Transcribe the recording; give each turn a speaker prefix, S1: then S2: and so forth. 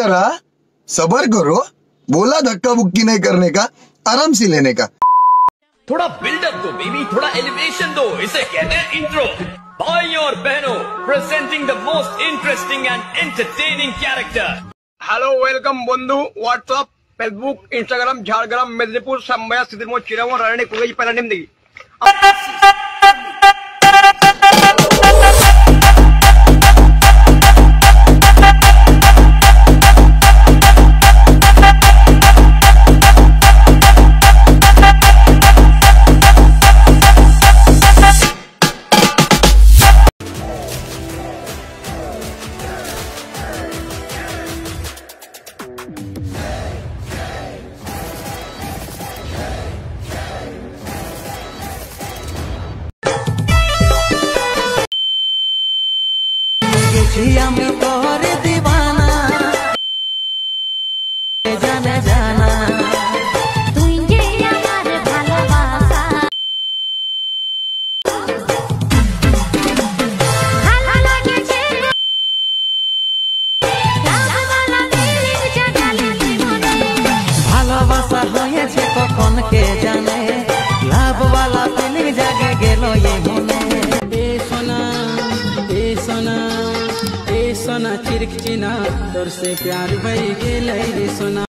S1: जरा सबर करो, बोला धक्का बुक्की नहीं करने का, आराम से लेने का।
S2: थोड़ा बिल्डअप दो बेबी, थोड़ा एलिवेशन दो, इसे कहते हैं इंट्रो। भाई और बहनों, presenting the most interesting and entertaining character.
S3: Hello welcome बंधु, WhatsApp, Facebook, Instagram, Jhargram, Medinipur, संबया, सिद्धिमोह, चिरामोह, रानी, कुगई, पैरानिम दी।
S4: আমি তোর দিবানা জানা জানা তুই যে আমার ভালোবাসা ভালো লাগছে ভালোবাসা হয়েছে কখন কে জানে লাভওয়ালা ফিলিং জাগে গেল এই মনে এ সোনা এ সোনা सोना चिरक चिना तोर से प्यार भई गेलै रे सोना।